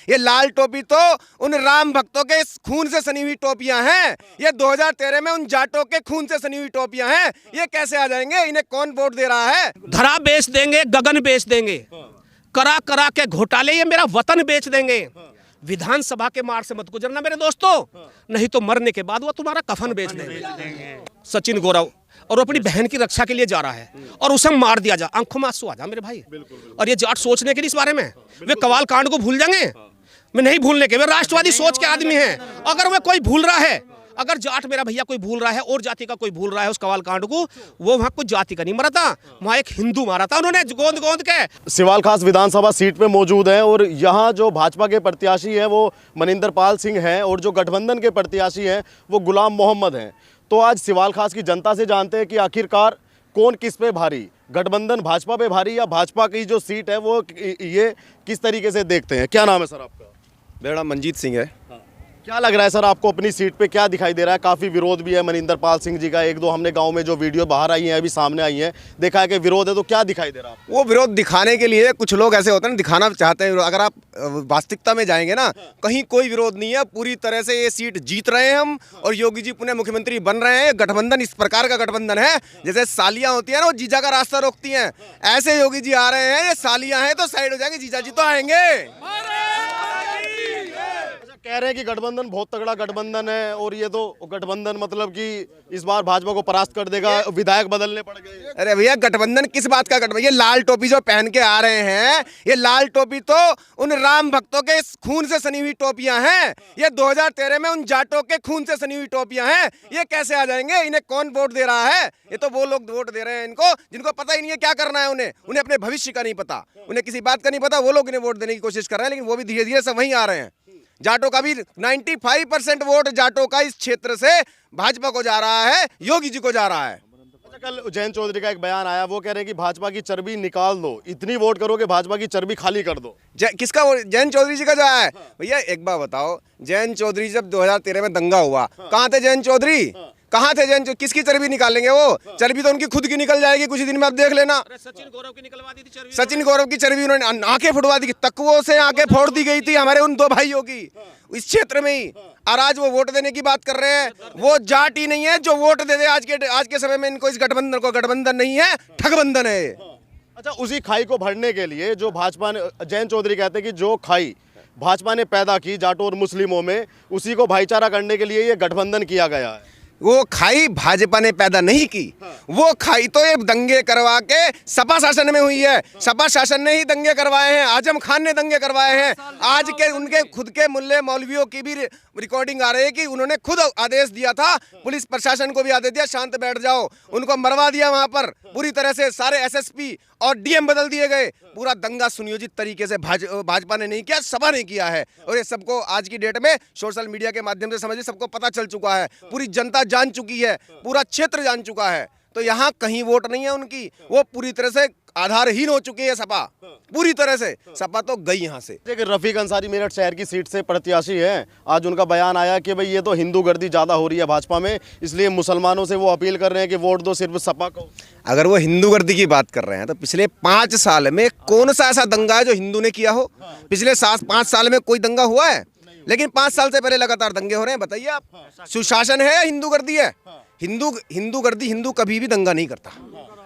ये लाल टोपी तो उन राम भक्तों के खून से सनी हुई टोपियां हैं। ये 2013 में उन जाटों के खून से सनी हुई टोपियां हैं। ये कैसे आ जाएंगे? इन्हें कौन वोट दे रहा है? धरा बेच देंगे, गगन बेच देंगे, करा करा के घोटाले ये मेरा वतन बेच देंगे। विधानसभा के मार्ग से मत गुजरना मेरे दोस्तों, नहीं तो मरने के बाद वो तुम्हारा कफन बेच देंगे। सचिन गौरव और अपनी बहन की रक्षा के लिए जा रहा है और उसे मार दिया जा, आंखों में आंसू आ जा मेरे भाई। और ये जाट सोचने के लिए इस बारे में वे कवाल कांड को भूल जाएंगे। मैं नहीं भूलने के, वे राष्ट्रवादी सोच के आदमी हैं। अगर वे कोई भूल रहा है, अगर जाट मेरा भैया कोई भूल रहा है और जाति का कोई भूल रहा है उस कवाल कांड को, वो वहां कुछ जाति का नहीं मरा था, वहां एक हिंदू मारा था उन्होंने गोंद गोंद के। सिवाल खास विधानसभा सीट पे मौजूद हैं और यहाँ जो भाजपा के प्रत्याशी हैं वो मनिंदर पाल सिंह हैं और जो गठबंधन के प्रत्याशी हैं वो गुलाम मोहम्मद हैं। तो आज सिवाल खास की जनता से जानते हैं कि आखिरकार कौन किस पे भारी, गठबंधन भाजपा पे भारी या भाजपा की जो सीट है वो ये किस तरीके से देखते हैं। क्या नाम है सर आपका? मेरा नाम मंजीत सिंह है। क्या लग रहा है सर आपको अपनी सीट पे क्या दिखाई दे रहा है? काफ़ी विरोध भी है मनिंदर पाल सिंह जी का। एक दो हमने गांव में जो वीडियो बाहर आई हैं अभी सामने आई हैं, देखा है कि विरोध है, तो क्या दिखाई दे रहा है? वो विरोध दिखाने के लिए कुछ लोग ऐसे होते हैं, दिखाना चाहते हैं। अगर आप वास्तविकता में जाएंगे ना, कहीं कोई विरोध नहीं है। पूरी तरह से ये सीट जीत रहे हैं हम और योगी जी पुनः मुख्यमंत्री बन रहे हैं। गठबंधन इस प्रकार का गठबंधन है जैसे सालियां होती है ना, वो जीजा का रास्ता रोकती हैं, ऐसे योगी जी आ रहे हैं। ये सालियां हैं तो साइड हो जाएंगे, जीजा जी तो आएंगे। कह रहे हैं कि गठबंधन बहुत तगड़ा गठबंधन है और ये तो गठबंधन मतलब कि इस बार भाजपा को परास्त कर देगा, विधायक बदलने पड़ गए। अरे भैया, गठबंधन किस बात का गठबंधन? ये लाल टोपी जो पहन के आ रहे हैं, ये लाल टोपी तो उन राम भक्तों के खून से सनी हुई टोपियां हैं। ये 2013 में उन जाटों के खून से सनी हुई टोपियां हैं। ये कैसे आ जाएंगे? इन्हें कौन वोट दे रहा है? ये तो वो लोग वोट दे रहे हैं इनको जिनको पता ही नहीं है क्या करना है। उन्हें अपने भविष्य का नहीं पता, उन्हें किसी बात का नहीं पता। वो लोग इन्हें वोट देने की कोशिश कर रहे हैं, लेकिन वो भी धीरे धीरे सब वहीं आ रहे हैं। जाटों का भी 95% वोट जाटों का इस क्षेत्र से भाजपा को जा रहा है, योगी जी को जा रहा है। अच्छा, कल जयंत चौधरी का एक बयान आया, वो कह रहे हैं कि भाजपा की चर्बी निकाल दो, इतनी वोट करो कि भाजपा की चर्बी खाली कर दो। किसका? जयंत चौधरी जी का जो है। भैया एक बात बताओ, जयंत चौधरी जब 2013 में दंगा हुआ, कहाँ थे जयंत चौधरी? कहाँ थे जयंत? किसकी चर्बी निकालेंगे? वो चर्बी तो उनकी खुद की निकल जाएगी कुछ ही दिन में, आप देख लेना। सचिन गौरव की निकलवा दी थी चर्बी। सचिन गौरव की चर्बी उन्होंने आंखें फुटवा दी, तकवों से आंखें फोड़ दी गई थी हमारे उन दो भाइयों की इस क्षेत्र में ही। और आज वो वोट देने की बात कर रहे हैं। वो जाट ही नहीं है जो वोट दे दे आज के समय में इनको। इस गठबंधन को गठबंधन नहीं है, ठगबंधन है। अच्छा, उसी खाई को भरने के लिए जो भाजपा ने, जयंत चौधरी कहते हैं कि जो खाई भाजपा ने पैदा की जाटों और मुस्लिमों में, उसी को भाईचारा करने के लिए ये गठबंधन किया गया है। वो खाई भाजपा ने पैदा नहीं की, वो खाई तो ये दंगे करवा के सपा शासन में हुई है। सपा शासन ने ही दंगे करवाए हैं, आजम खान ने दंगे करवाए हैं। आज के उनके खुद के मुल्ले मौलवियों की भी रिकॉर्डिंग आ रही है कि उन्होंने खुद आदेश दिया था, पुलिस प्रशासन को भी आदेश दिया, शांत बैठ जाओ। उनको मरवा दिया वहां पर पूरी तरह से। सारे एसएसपी और डीएम बदल दिए गए। पूरा दंगा सुनियोजित तरीके से भाजपा ने नहीं किया, सपा ने किया है। और ये सबको आज की डेट में सोशल मीडिया के माध्यम से समझिए सबको पता चल चुका है, पूरी जनता जान चुकी है, पूरा क्षेत्र जान चुका है। तो यहाँ कहीं वोट नहीं है उनकी, वो पूरी तरह से आधारहीन हो चुकी है सपा, पूरी तरह से। सपा तो गई यहाँ से। रफीक अंसारी मेरठ शहर की सीट से प्रत्याशी हैं। आज उनका बयान आया कि भाई ये तो हिंदू गर्दी ज़्यादा हो रही है भाजपा में, इसलिए मुसलमानों से वो अपील कर रहे हैं कि वोट दो सिर्फ सपा को। अगर वो हिंदू गर्दी की बात कर रहे हैं तो पिछले 5 साल में कौन सा ऐसा दंगा है जो हिंदू ने किया हो? पिछले 5 साल में कोई दंगा हुआ है? लेकिन 5 साल से पहले लगातार दंगे हो रहे हैं। बताइए आप, सुशासन है या हिंदू गर्दी है? हिंदू गर्दी, हिंदू कभी भी दंगा नहीं करता।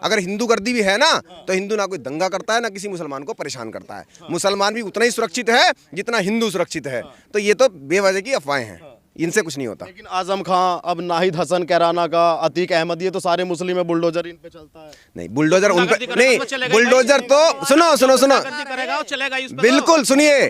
अगर हिंदू गर्दी भी है ना, तो हिंदू ना कोई दंगा करता है, ना किसी मुसलमान को परेशान करता है। मुसलमान भी उतना ही सुरक्षित है जितना हिंदू सुरक्षित है। तो ये तो बेवजह की अफवाहें हैं, इनसे कुछ नहीं होता। लेकिन आजम खान, अब नाहिद हसन कैराना का, अतीक अहमद, ये तो सारे मुस्लिम है, बुलडोजर इन पे चलता है। नहीं, बुलडोजर उन पे नहीं, बुलडोजर तो सुनो, बिल्कुल सुनिए।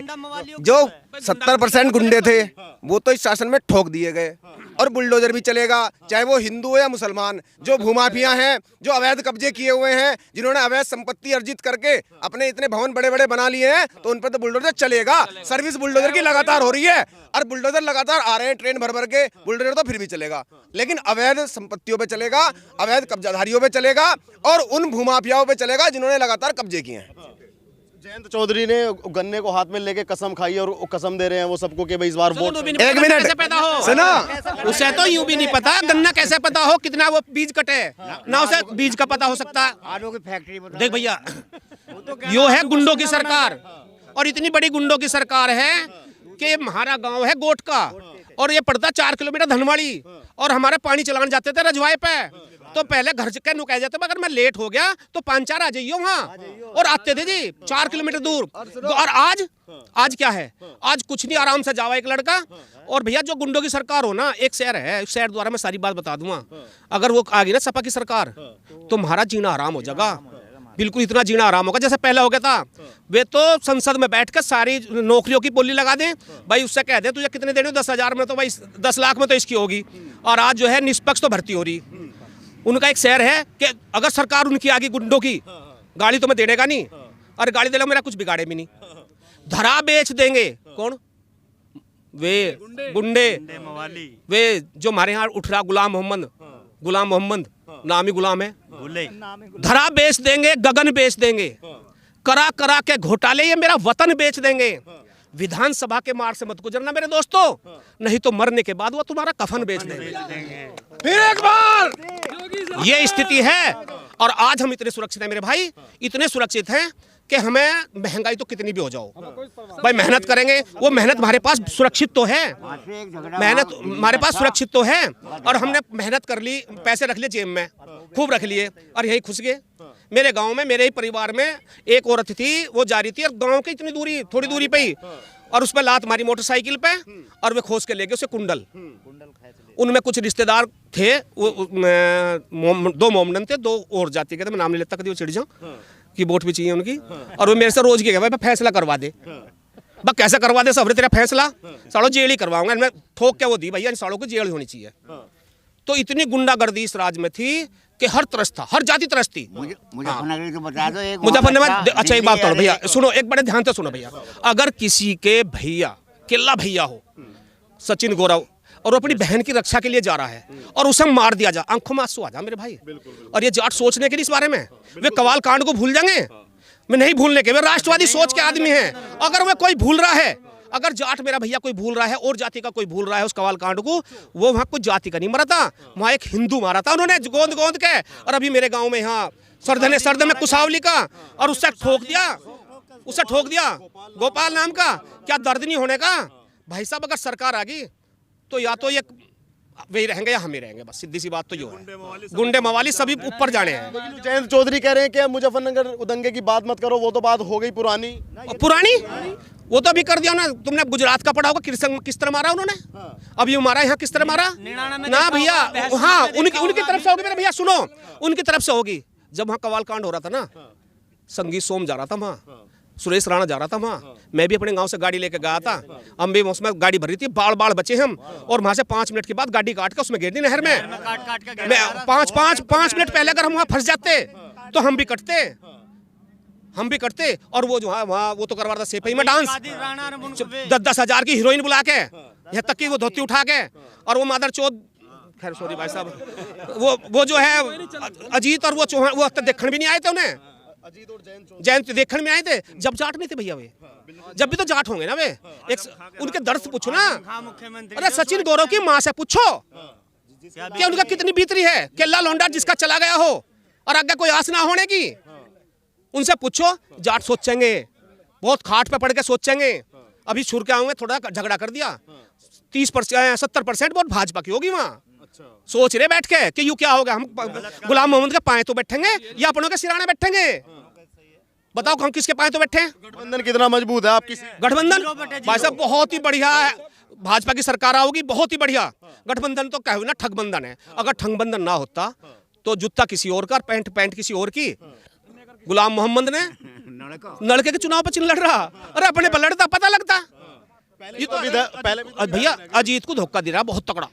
जो 70% गुंडे थे वो तो इस शासन में ठोक दिए गए, और बुलडोजर भी चलेगा, चाहे वो हिंदू हो या मुसलमान। जो भूमाफिया हैं, जो अवैध कब्जे किए हुए हैं, जिन्होंने अवैध संपत्ति अर्जित करके अपने इतने भवन बड़े बड़े बना लिए हैं, तो उन पर तो बुलडोजर चलेगा। सर्विस बुलडोजर की लगातार हो रही है और बुलडोजर लगातार आ रहे हैं ट्रेन भर भर के। बुलडोजर तो फिर भी चलेगा, लेकिन अवैध संपत्तियों पे चलेगा, अवैध कब्जाधारियों पे चलेगा और उन भूमाफियाओं पे चलेगा जिन्होंने लगातार कब्जे किए हैं। जयंत चौधरी ने गन्ने को हाथ में लेके कसम खाई और कसम दे रहे हैं वो सबको कि भाई इस बार वोट। एक मिनट सुनो, उसे तो यूं भी नहीं पता गन्ना कैसे पता हो, कितना वो बीज कटे ना, उसे बीज का पता हो सकता। आलू की फैक्ट्री देख भैया, यो है गुंडों की सरकार। और इतनी बड़ी गुंडों की सरकार है कि हमारा गांव है गोट का और ये पड़ता 4 किलोमीटर धनवाड़ी और हमारे पानी चलाने जाते थे रजवाए पे तो पहले घर के नुकाए जाते अगर मैं लेट हो गया तो 5-4 आ जाइए वहाँ और आते थे जी 4 किलोमीटर दूर। और आज क्या है, आज कुछ नहीं, आराम से जावा एक लड़का। और भैया जो गुंडों की सरकार हो ना, एक शहर है, उस शहर द्वारा मैं सारी बात बता दूंगा, अगर वो आ गई ना सपा की सरकार तो तुम्हारा जीना आराम हो जाएगा, बिल्कुल इतना जीना आराम होगा जैसे पहले हो गया था। वे तो संसद में बैठकर सारी नौकरियों की बोली लगा दें भाई, उससे कह दे तुझे कितने देने, 10,000 में तो भाई 10 लाख में तो इसकी होगी। और आज जो है निष्पक्ष तो भर्ती हो रही। उनका एक शहर है कि अगर सरकार उनकी आगे गुंडों की गाड़ी तो मैं दे देगा नहीं, और गाड़ी दे लो मेरा कुछ बिगाड़े भी नहीं, धरा बेच देंगे। कौन? वे गुंडे वे जो हमारे यहाँ उठ रहा गुलाम मोहम्मद नाम ही गुलाम है, धरा बेच देंगे, गगन बेच देंगे, करा करा के घोटाले ये मेरा वतन बेच देंगे। विधानसभा के मार्ग से मत गुजरना मेरे दोस्तों, नहीं तो मरने के बाद वो तुम्हारा कफन बेच देंगे। फिर एक बार ये स्थिति है। और आज हम इतने सुरक्षित हैं मेरे भाई, इतने सुरक्षित हैं कि हमें महंगाई तो कितनी भी हो जाओ भाई मेहनत करेंगे, वो मेहनत हमारे पास सुरक्षित तो है, मेहनत हमारे पास सुरक्षित तो है। और हमने मेहनत कर ली, पैसे रख लिए जेब में, खूब रख लिए और यही खुश गए। मेरे गांव में, मेरे ही परिवार में एक औरत थी, वो जा रही थी और गांव की इतनी दूरी, थोड़ी दूरी पे ही, और उस पर लात मारी मोटरसाइकिल पे और वे खोज के ले गए उसे कुंडल। उनमें कुछ रिश्तेदार थे, वो 2 मोमडन थे, 2 और जाति के थे, मैं नाम नहीं लेता, कभी वो चिड़िया की वोट भी चाहिए उनकी। और वो मेरे से रोज के भाई फैसला करवा दे, बस कैसे करवा दे सबरे तेरा फैसला, सालों जेल ही करवाऊंगा मैं, ठोक के वो दी भैया, इन सालों को जेल होनी चाहिए। तो इतनी गुंडागर्दी इस राज्य में थी कि हर तरस था, हर जाति तरस थी। मुजफ्फरनगर तो बता दो, एक मुजफ्फरनगर। अच्छा एक बात करो भैया, सुनो एक बड़े ध्यान से सुनो भैया, अगर किसी के भैया केला भैया हो सचिन गौरव और वो अपनी बहन की रक्षा के लिए जा रहा है और उसे मार दिया जा, आंखों में आंसू आ जा मेरे भाई। और ये जाट सोचने के लिए इस बारे में वे कवाल कांड को भूल जाएंगे, मैं नहीं भूलने के, वे राष्ट्रवादी सोच के आदमी हैं। अगर वे कोई भूल रहा है, अगर जाट मेरा भैया कोई भूल रहा है और जाति का कोई भूल रहा है उस कवाल कांड को, वो वहाँ कुछ जाति का नहीं मरा था, वहाँ एक हिंदू मारा था उन्होंने गोंद गोंद के। और अभी मेरे गांव में यहाँ सर्द में कुसावली का, और उससे ठोक दिया गोपाल नाम का। क्या दर्द नहीं होने का भाई साहब? अगर सरकार आ गई तो या तो ये वही रहेंगे या हम ही रहेंगे, बस सीधी सी बात तो ये है। गुंडे मवाली सभी ऊपर जाने हैं। लेकिन जयंत चौधरी कह रहे हैं कि मुजफ्फरनगर दंगे की बात मत करो, वो तो बात हो गई पुरानी। वो तो अभी कर दिया ना। तुमने गुजरात का पढ़ा होगा, किस तरह मारा उन्होंने, अभी हमारा यहाँ किस तरह मारा ना भैया। हाँ उनकी तरफ से होगी मेरे भैया, सुनो उनकी तरफ से होगी। जब वहाँ कवाल कांड हो रहा था ना, संगीत सोम जा रहा था वहाँ, सुरेश राणा जा रहा था वहाँ, मैं भी अपने गांव से गाड़ी लेके गया था, हम भी उसमें गाड़ी भरी थी, बाढ़ बचे हम, और वहां से 5 मिनट के बाद गाड़ी काट के उसमें गिर दी नहर में। मैं 5 मिनट पहले अगर हम वहाँ फंस जाते तो हम भी कटते। और वो जो है वहाँ वो तो करवा रहा था सेपई में डांस, 10-10 हजार की हीरोइन बुला के, यहाँ तक की वो धोती उठा के, और वो मादर चौथ, खैर सॉरी भाई साहब, वो जो है अजीत और वो चौहान, वो देखने भी नहीं आए थे उन्हें, अजीत और जयंत देखने में आए थे जब जाट नहीं थे भैया। वे जब भी तो जाट होंगे ना वे, एक उनके दर्द पूछो ना। अरे सचिन गौरव की माँ से पूछो क्या उनका कितनी बीतरी है, केला लौंडा जिसका चला गया हो और आगे कोई आस ना होने की, उनसे पूछो। जाट सोचेंगे, बहुत खाट पे पड़ के सोचेंगे। अभी छुर के आऊंगे, थोड़ा झगड़ा कर दिया, 30% 70% वोट भाजपा की होगी वहाँ। सोच रहे बैठ के कि यू क्या होगा, हम गुलाम मोहम्मद के पाए तो बैठेंगे या अपनों के सिराने बैठेंगे? बताओ हम किसके पाए तो बैठे? गठबंधन कितना मजबूत है आपकी? गठबंधन भाई साहब बहुत ही बढ़िया है, भाजपा की सरकार आओगी बहुत ही बढ़िया। गठबंधन तो कहो ना ठगबंधन है, अगर ठगबंधन ना होता तो जूता किसी और का, पैंट किसी और की। गुलाम मोहम्मद ने लड़के के चुनाव पर चिन्ह लड़ रहा, अरे अपने पर लड़ता पता लगता। पहले भैया अजीत को धोखा दे रहा बहुत तगड़ा,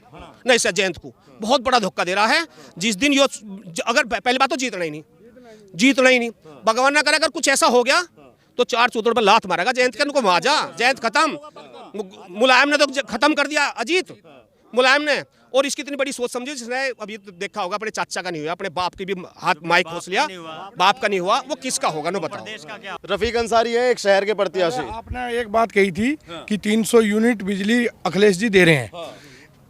नहीं सर जयंत को बहुत बड़ा धोखा दे रहा है। जिस दिन यो अगर पहली बात तो जीतना ही नहीं, भगवान ना करे अगर कुछ ऐसा हो गया तो 4 चूतड़ पर लात मारेगा जयंत के, उनको वहां जा, जयंत खत्म। मुलायम ने तो खत्म कर दिया अजीत, मुलायम ने। और इसकी इतनी बड़ी सोच समझी जिसने अभी तो देखा होगा, अपने चाचा का नहीं हुआ, अपने बाप की भी हाथ माइक खोस लिया, बाप का नहीं हुआ, वो किसका होगा ना बताओ। रफीक अंसारी है एक शहर के प्रत्याशी। आपने एक बात कही थी कि 300 यूनिट बिजली अखिलेश जी दे रहे हैं,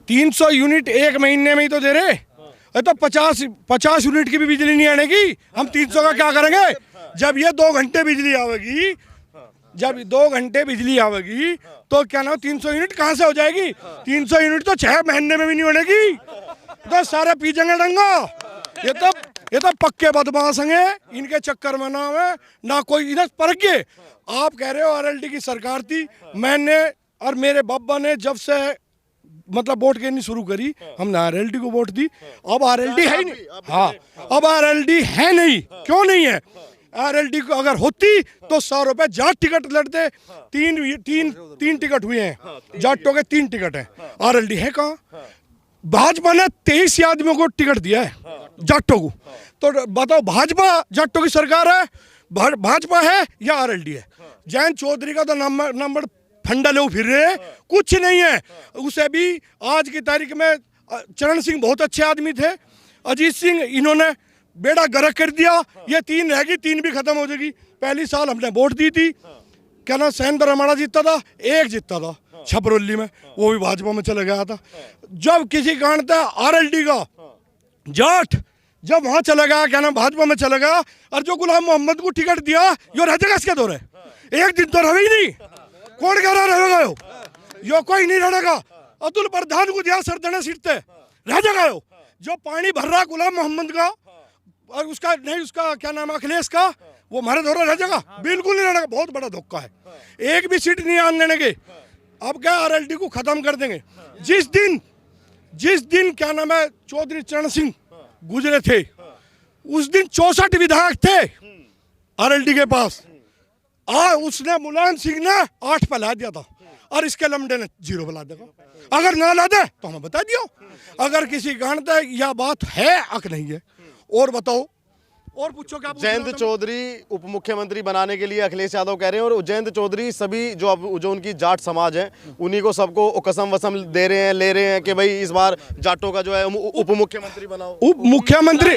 300 यूनिट 1 महीने में ही तो दे रहे, तो 50 यूनिट की भी बिजली नहीं आने की, हम 300 का क्या करेंगे? जब ये 2 घंटे बिजली आवेगी, जब 2 घंटे बिजली आवेगी तो क्या नाम 300 यूनिट कहाँ से हो जाएगी? 300 यूनिट तो 6 महीने में भी नहीं बनेगी, तो सारे पीछेंगे डंगा। ये तो पक्के बदमाश हैं, इनके चक्कर में ना है ना कोई इधर परख के। आप कह रहे हो आरएलडी की सरकार थी, मैंने और मेरे बाबा ने जब से मतलब वोट करनी शुरू करी, हमने आरएलडी को वोट दी। अब आरएलडी है ही नहीं, हाँ अब आरएलडी है नहीं। क्यों नहीं है? आरएलडी को अगर होती तो 100 रुपए जाट टिकट लड़ते। तीन टिकट हुए हैं जाटों के, 3 टिकट हैं। आरएलडी है कहाँ? भाजपा ने 23 आदमियों को टिकट दिया है जाटों को। तो बताओ भाजपा जाटों की सरकार है, भाजपा है या आरएलडी है? जयंत चौधरी का तो नंबर फंडा ले फिर रहे, कुछ नहीं है। उसे भी आज की तारीख में चरण सिंह बहुत अच्छे आदमी थे, अजीत सिंह इन्होंने बेड़ा गर्क कर दिया। ये 3 रहेगी, 3 भी खत्म हो जाएगी। पहली साल हमने वोट दी थी, क्या ना सैंदर हमारा जीतता था, 1 जीतता था छपरौली में, वो भी भाजपा में चला गया था। जब किसी कारण था आरएलडी का जाट जब वहां चला गया, क्या नाम भाजपा में चला गया, और जो गुलाम मोहम्मद को टिकट दिया यो रह जाएगा इसके दौरे, 1 दिन तो रहे ही नहीं। कौन कह रहा रहेगा यो कोई नहीं रहेगा। अतुल प्रधान को दिया सरदने सीट पे, रह जाएगा यो। जो पानी भर रहा गुलाम मोहम्मद का और उसका नहीं, उसका क्या नाम अखिलेश का, वो हमारे दौरा रह जाएगा? बिल्कुल नहीं रहेगा। बहुत बड़ा धोखा है, 1 भी सीट नहीं आने देंगे। अब क्या आरएलडी को खत्म कर देंगे। जिस दिन क्या नाम है चौधरी चरण सिंह गुजरे थे, उस दिन 64 विधायक थे आरएलडी के पास। उसने मुलायम सिंह ने 8 पे ला दिया था, और इसके लमडे ने 0 पे ला देगा। अगर ना ला दे तो हमें बता दियो, अगर किसी कारण तक यह बात है अक नहीं है। और बताओ, और पूछो क्या? जयंत चौधरी उप मुख्यमंत्री बनाने के लिए अखिलेश यादव कह रहे हैं, और जयंत चौधरी सभी जो उनकी जाट समाज है उन्हीं को सबको कसम वसम दे रहे हैं, ले रहे हैं कि भाई इस बार जाटों का जो है उप मुख्यमंत्री बनाओ। उप मुख्यमंत्री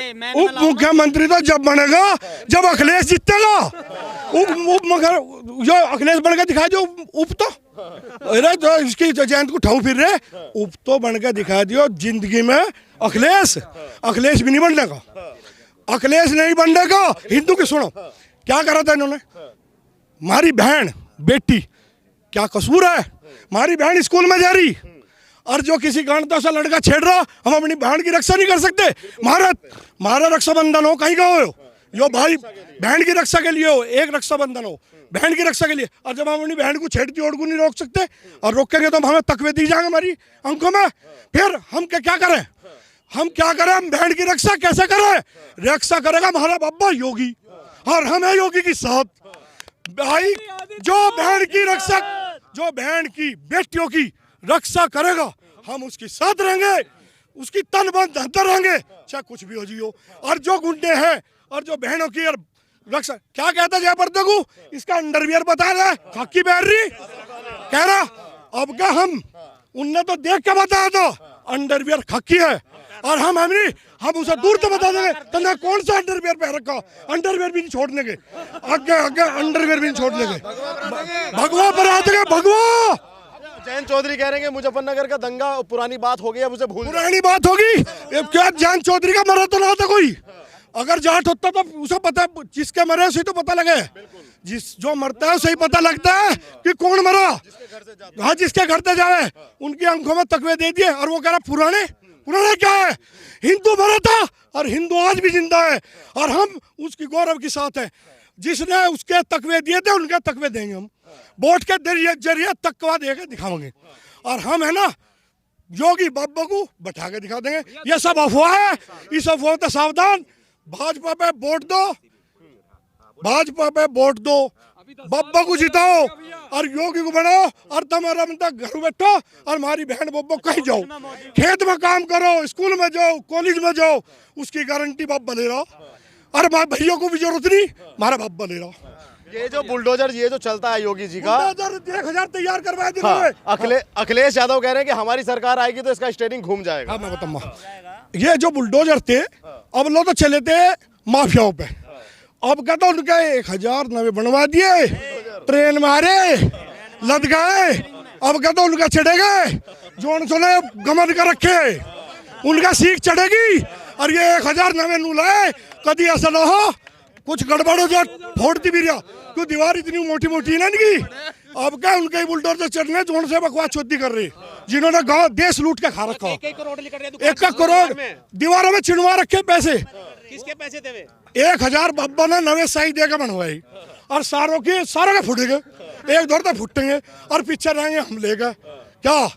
तो जब बनेगा जब अखिलेश जीतेगा। जो अखिलेश बन के दिखा दो उप, तो अरे तो इसकी जयंत को ठाऊ फिर रहे, उप तो बन के दिखा दियो जिंदगी में। अखिलेश भी नहीं बनने का, अखिलेश नहीं बनने का। हिंदू की सुनो क्या करा था इन्होंने, हमारी बहन बेटी क्या कसूर है? हमारी बहन स्कूल में जा रही, और जो किसी कारण तो ऐसा लड़का छेड़ रहा, हम अपनी बहन की रक्षा नहीं कर सकते? हमारा रक्षाबंधन हो, कहीं का हो यो भाई, बहन की रक्षा के लिए हो, एक रक्षाबंधन हो बहन की रक्षा के लिए। और जब हम अपनी बहन को छेड़ती ओड़ को नहीं रोक सकते, और रोकेंगे तो हमें तकवे दी जाएंगे हमारी अंकों में। फिर हम क्या करें? हम बहन की रक्षा कैसे करें? रक्षा करेगा हमारा बाबा योगी, और हम है योगी के साथ। भाई जो बहन की बेटियों की रक्षा करेगा, हम उसके साथ रहेंगे, उसकी तन बन धन रहेंगे, चाहे कुछ भी हो जियो। और जो गुंडे हैं और जो बहनों की रक्षा, क्या कहता जय पर्दे को, इसका अंडरवियर बता रहा है, खाकी पहन रही कह रहा। अब क्या हम उनने तो देख के बताया था अंडरवियर खाकी है, और हम उसे दूर तो बता देंगे तंदा कौन सा अंडरवियर पहन रखा। अंडरवियर भी नहीं छोड़ने के, आगे अंडरवियर भी नहीं छोड़ने के, भगवा पर आते हैं भगवा। जयंत चौधरी कह रहे हैं कि मुजफ्फरनगर का दंगा पुरानी बात हो गई, अब उसे पुरानी बात होगी। क्या जयंत चौधरी का मरा तो ना था कोई? अगर जाट होता तो उसे पता, जिसके मरे उसे तो पता लगे। जो मरता है उसे ही पता लगता है कि कौन मरा। हाँ, जिसके घर से जाए उनकी आंखों में तकवे दे दिए, और वो कह रहा पुराने क्या है? हिंदू मरा था और हिंदू आज भी जिंदा है, और हम उसकी गौरव के साथ है। जिसने उसके तकवे दिए थे उनके तकवे देंगे हम, वोट के जरिए तकवा देके दिखाएंगे। और हम है ना योगी बाबा को बैठा के दिखा देंगे। ये सब अफवाह है, इस अफवाह से सावधान। भाजपा पे वोट दो, बाबा को जिताओ और योगी को बनाओ, और तुम्हारा घर बैठो और हमारी बहन बब्बो कहीं जाओ, खेत में काम करो, स्कूल में जाओ, कॉलेज में जाओ, उसकी गारंटी बाबा ले रहा। और भैया को भी जरूरत नहीं, हमारा बाबा ले रहा। ये जो बुलडोजर ये जो चलता है योगी जी का, 1000 तैयार करवाए थे। हाँ, अखिलेश यादव कह रहे हैं कि हमारी सरकार आएगी तो इसका स्टीयरिंग घूम जाएगा। मैं बताऊंगा, ये जो बुलडोजर थे अब लोग तो चले थे माफियाओं पे, अब कहता उनका 1000 नवे बनवा दिए, ट्रेन मारे लद गए। अब कहता उनका चढ़े गए, जो उन्होंने गमन कर रखे उनका सीख चढ़ेगी। और ये 1000 नवे नू लाए, कभी ऐसा ना हो कुछ गड़बड़ हो जाए फोड़ दी भी रहा, क्यों दीवार इतनी मोटी मोटी है ना इनकी। अब क्या उनके ही बुलडोजर चलने जोन से बकवास चोदी कर रही, जिन्होंने गांव देश लूट के खा रखा। 1 करोड़ दीवारों में छिड़वा रखे पैसे। किसके पैसे थे वे? 1000 बब्बा ने नवे साई देकर बनवाई, और सारों के फूटेंगे, एक दौर तक फूटेंगे और पीछे रहेंगे हम लेगा क्या,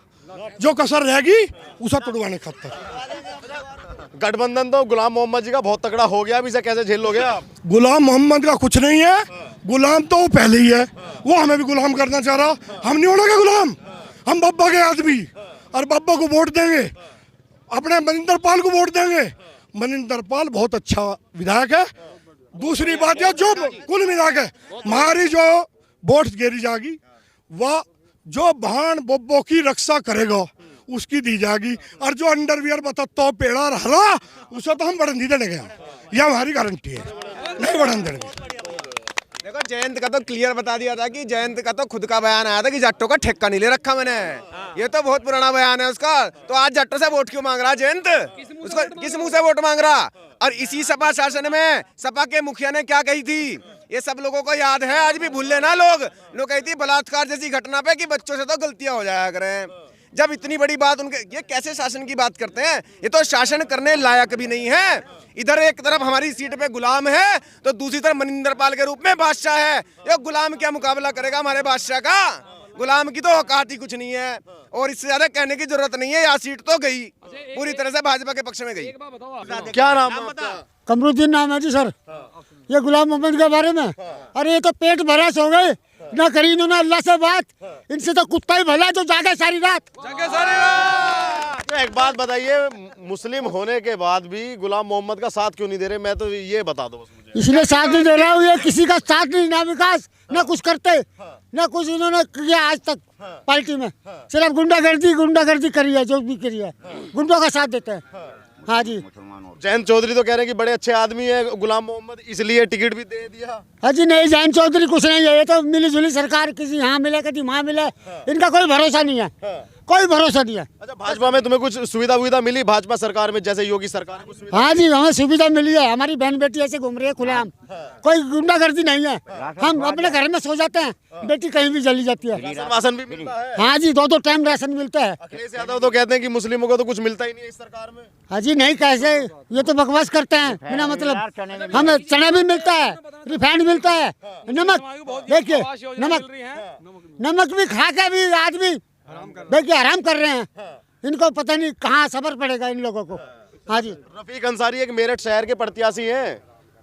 जो कसर रहेगी उसे तोड़वाने खातर। गठबंधन तो गुलाम मोहम्मद जी का बहुत तगड़ा हो गया, अभी इसे कैसे झेल लोगे आप? गुलाम मोहम्मद का कुछ नहीं है, गुलाम तो वो पहले ही है, वो हमें भी गुलाम करना चाह रहा। हम नहीं होने गुलाम, हम बब्बा के आदमी, और बब्बा को वोट देंगे, अपने मनिंदर पाल को वोट देंगे। मनिंदर पाल बहुत अच्छा विधायक है। दूसरी बात यह, जो कुल मिला के हमारी जो वोट गिरी जाएगी, वह जो बहन बब्बो की रक्षा करेगा उसकी दी जाएगी, और जो अंडरवियर बता तो पेड़ा रहा उसे तो हम बढ़न नहीं देंगे, यह हमारी गारंटी है, नहीं बढ़न देंगे। देखो जयंत का तो क्लियर बता दिया था कि जयंत का तो खुद का बयान आया था कि जाटों का ठेका नहीं ले रखा मैंने, ये तो बहुत पुराना बयान है उसका। तो आज जाटों से वोट क्यों मांग रहा जयंत? उसको किस मुंह से वोट मांग रहा? और इसी सपा शासन में सपा के मुखिया ने क्या कही थी, ये सब लोगों को याद है, आज भी भूल लेना लोग कही थी बलात्कार जैसी घटना पे कि बच्चों से तो गलतियां हो जाया करें। जब इतनी बड़ी बात उनके, ये कैसे शासन की बात करते हैं? ये तो शासन करने लायक भी नहीं है। इधर एक तरफ हमारी सीट पे गुलाम है, तो दूसरी तरफ मनिंदर पाल के रूप में बादशाह है। ये गुलाम क्या मुकाबला करेगा हमारे बादशाह का? गुलाम की तो औकात ही कुछ नहीं है, और इससे ज्यादा कहने की जरूरत नहीं है। यहाँ सीट तो गई पूरी तरह से भाजपा के पक्ष में गई। क्या नाम है आपका? कमरुद्दीन नाम है जी सर। ये गुलाम मोहम्मद के बारे में, अरे ये तो पेट भरा सो गए, ना करी इन्होंने अल्लाह से बात, इनसे तो कुत्ता ही भला जो जागे सारी रात। तो एक बात बताइए, मुस्लिम होने के बाद भी गुलाम मोहम्मद का साथ क्यों नहीं दे रहे? मैं तो ये बता दो बस मुझे। इसलिए साथ नहीं दे रहा हूँ, ये किसी का साथ नहीं, ना विकास ना कुछ करते, ना कुछ इन्होंने किया आज तक पार्टी में। सिर्फ गुंडागर्दी करी है, जो भी करी है गुंडों का साथ देते हैं। हाँ जी। जयंत चौधरी तो कह रहे हैं कि बड़े अच्छे आदमी है गुलाम मोहम्मद, इसलिए टिकट भी दे दिया। हाँ जी, नहीं जयंत चौधरी कुछ नहीं है, ये तो मिली जुली सरकार, किसी यहाँ मिले कभी वहाँ मिले, इनका कोई भरोसा नहीं है, कोई भरोसा नहीं है। अच्छा, भाजपा में तुम्हें कुछ सुविधा मिली भाजपा सरकार में, जैसे योगी सरकार में कुछ सुविधा? हाँ जी, हमें सुविधा मिली है, हमारी बहन बेटी ऐसे घूम रही है खुलेआम, कोई गुंडागर्दी नहीं है। हम अपने घर में सो जाते हैं, बेटी कहीं भी चली जाती है। राशन भी मिलता है? हाँ जी, 2-2 टाइम राशन मिलता है। अखिलेश यादव तो कहते हैं कि मुस्लिमों को तो कुछ मिलता ही नहीं है इस सरकार में। हाँ जी, नहीं कैसे, ये तो बकवास करते हैं बिना मतलब। हमें चना भी मिलता है, रिफाइंड मिलता है, नमक देखिए, नमक भी खा के भी आदमी देखिए आराम कर रहे हैं। इनको पता नहीं कहाँ सबर पड़ेगा इन लोगों को। हाँ जी। रफीक अंसारी एक मेरठ शहर के प्रत्याशी हैं,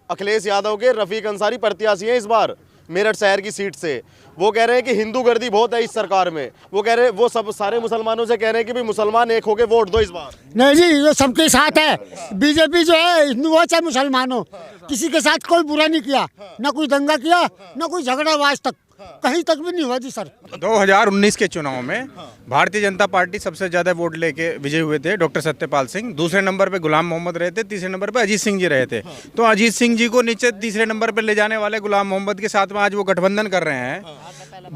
अखिलेश यादव के रफीक अंसारी प्रत्याशी हैं इस बार मेरठ शहर की सीट से। वो कह रहे हैं कि हिंदू गर्दी बहुत है इस सरकार में। वो कह रहे हैं, वो सब सारे मुसलमानों से कह रहे हैं कि भाई मुसलमान एक होके वोट दो इस बार। नहीं जी, ये सबके साथ है। बीजेपी जो है, हिंदू हो चाहे मुसलमान हो, किसी के साथ कोई बुरा नहीं किया, ना कोई दंगा किया, ना कोई झगड़ा हुआ, आज तक कहीं तक भी नहीं हुआ जी सर। 2019 के चुनाव में भारतीय जनता पार्टी सबसे ज्यादा वोट लेके विजय हुए थे डॉक्टर सत्यपाल सिंह, दूसरे नंबर पे गुलाम मोहम्मद रहे थे, तीसरे नंबर पे अजीत सिंह जी रहे थे। तो अजीत सिंह जी को नीचे तीसरे नंबर पे ले जाने वाले गुलाम मोहम्मद के साथ में आज वो गठबंधन कर रहे हैं।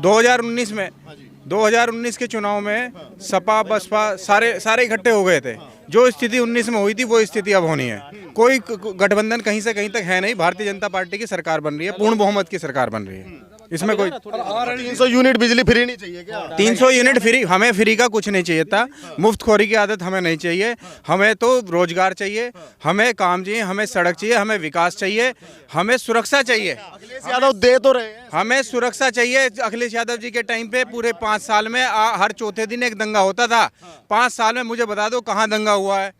2019 के चुनाव में सपा बसपा सारे इकट्ठे हो गए थे। जो स्थिति 19 में हुई थी वो स्थिति अब होनी है। कोई गठबंधन कहीं से कहीं तक है नहीं। भारतीय जनता पार्टी की सरकार बन रही है, पूर्ण बहुमत की सरकार बन रही है। इसमें कोई 300 यूनिट बिजली फ्री नहीं चाहिए क्या? 300 यूनिट फ्री, हमें फ्री का कुछ नहीं चाहिए था। मुफ्तखोरी की आदत हमें नहीं चाहिए। हमें तो रोजगार चाहिए, हमें काम चाहिए, हमें सड़क चाहिए, हमें विकास चाहिए, हमें सुरक्षा चाहिए। अखिलेश यादव दे तो रहे हैं। हमें सुरक्षा चाहिए। अखिलेश यादव जी के टाइम पे पूरे 5 साल में हर चौथे दिन एक दंगा होता था। 5 साल में मुझे बता दो कहाँ दंगा हुआ है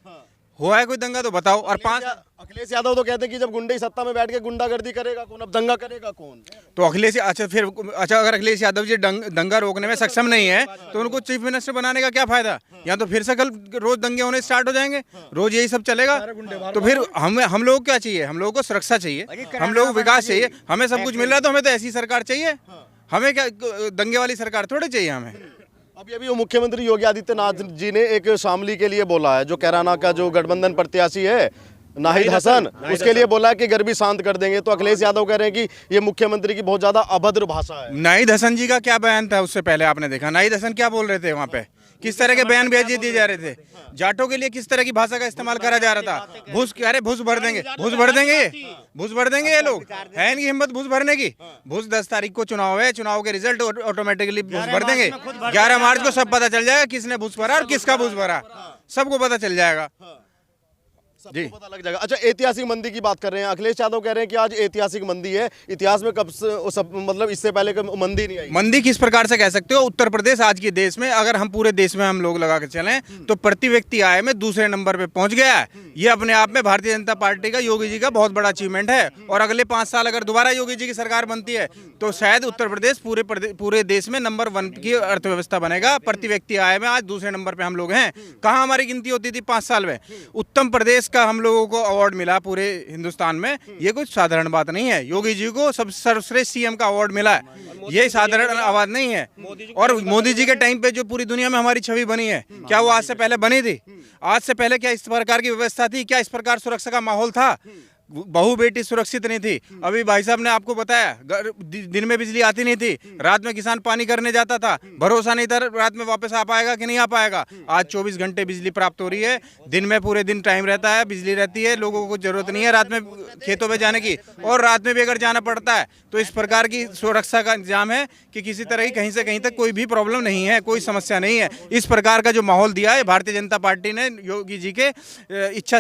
कोई दंगा तो बताओ। और अखिलेश यादव तो कहते हैं कि जब गुंडे सत्ता में बैठ के गुंडागर्दी करेगा कौन, अब दंगा करेगा कौन? तो अखिलेश अगर अखिलेश यादव जी दंगा रोकने में सक्षम नहीं है तो उनको चीफ मिनिस्टर बनाने का क्या फायदा? या तो फिर से कल रोज दंगे होने स्टार्ट हो जाएंगे, रोज यही सब चलेगा। तो फिर हम लोग क्या चाहिए? हम लोगों को सुरक्षा चाहिए, हम लोग विकास चाहिए। हमें सब कुछ मिल रहा है तो हमें तो ऐसी सरकार चाहिए। हमें क्या दंगे वाली सरकार थोड़ी चाहिए हमें। अभी वो मुख्यमंत्री योगी आदित्यनाथ जी ने एक शामली के लिए बोला है, जो कैराना का जो गठबंधन प्रत्याशी है नाहिद हसन उसके लिए बोला कि गर्मी शांत कर देंगे। तो अखिलेश यादव कह रहे हैं कि ये मुख्यमंत्री की बहुत ज्यादा अभद्र भाषा है। नाहिद हसन जी का क्या बयान था उससे पहले आपने देखा? नाहिद हसन क्या बोल रहे थे वहाँ पे? किस तरह के बयान भेज दिए जा रहे थे? जाटों के लिए किस तरह की भाषा का इस्तेमाल करा जा रहा था? घूस, अरे घूस भर देंगे, घूस भर देंगे, घूस भर देंगे ये लोग। है इनकी हिम्मत घूस भरने की? घूस 10 तारीख को चुनाव है, चुनाव के रिजल्ट ऑटोमेटिकली घूस भर देंगे। 11 मार्च को सब पता चल जाएगा किसने घूस भरा और किसका घूस भरा, सबको पता चल जाएगा जी। पता लग जाएगा। अच्छा, ऐतिहासिक मंदी की बात कर रहे हैं, अखिलेश यादव कह रहे हैं कि आज ऐतिहासिक मंदी है। इतिहास में कब से सब मतलब इससे पहले कभी मंदी नहीं आई। मंदी किस प्रकार से कह सकते हो? उत्तर प्रदेश आज के देश में, अगर हम पूरे देश में हम लोग लगा के चलें तो प्रति व्यक्ति आय में दूसरे नंबर पे पहुंच गया है। ये अपने आप में भारतीय जनता पार्टी का, योगी जी का बहुत बड़ा अचीवमेंट है। और अगले 5 साल अगर दोबारा योगी जी की सरकार बनती है तो शायद उत्तर प्रदेश पूरे देश में नंबर 1 की अर्थव्यवस्था बनेगा। प्रति व्यक्ति आय में आज दूसरे नंबर पे हम लोग हैं। कहाँ हमारी गिनती होती थी 5 साल में? उत्तम प्रदेश का हम लोगों को अवार्ड मिला पूरे हिंदुस्तान में। ये कुछ साधारण बात नहीं है। योगी जी को सब सर्वश्रेष्ठ सीएम का अवार्ड मिला है, ये साधारण आवाज नहीं है। और मोदी जी के टाइम पे जो पूरी दुनिया में हमारी छवि बनी है, क्या वो आज से पहले बनी थी? आज से पहले क्या इस प्रकार की व्यवस्था थी? क्या इस प्रकार सुरक्षा का माहौल था? बहू बेटी सुरक्षित नहीं थी। अभी भाई साहब ने आपको बताया, दिन में बिजली आती नहीं थी, रात में किसान पानी करने जाता था, भरोसा नहीं था रात में वापस आ पाएगा कि नहीं आ पाएगा। आज 24 घंटे बिजली प्राप्त हो रही है, दिन में पूरे दिन टाइम रहता है, बिजली रहती है, लोगों को जरूरत नहीं है रात में खेतों में जाने की। और रात में भी अगर जाना पड़ता है तो इस प्रकार की सुरक्षा का इंतजाम है कि किसी तरह की कहीं से कहीं तक कोई भी प्रॉब्लम नहीं है, कोई समस्या नहीं है। इस प्रकार का जो माहौल दिया है भारतीय जनता पार्टी ने योगी जी के इच्छा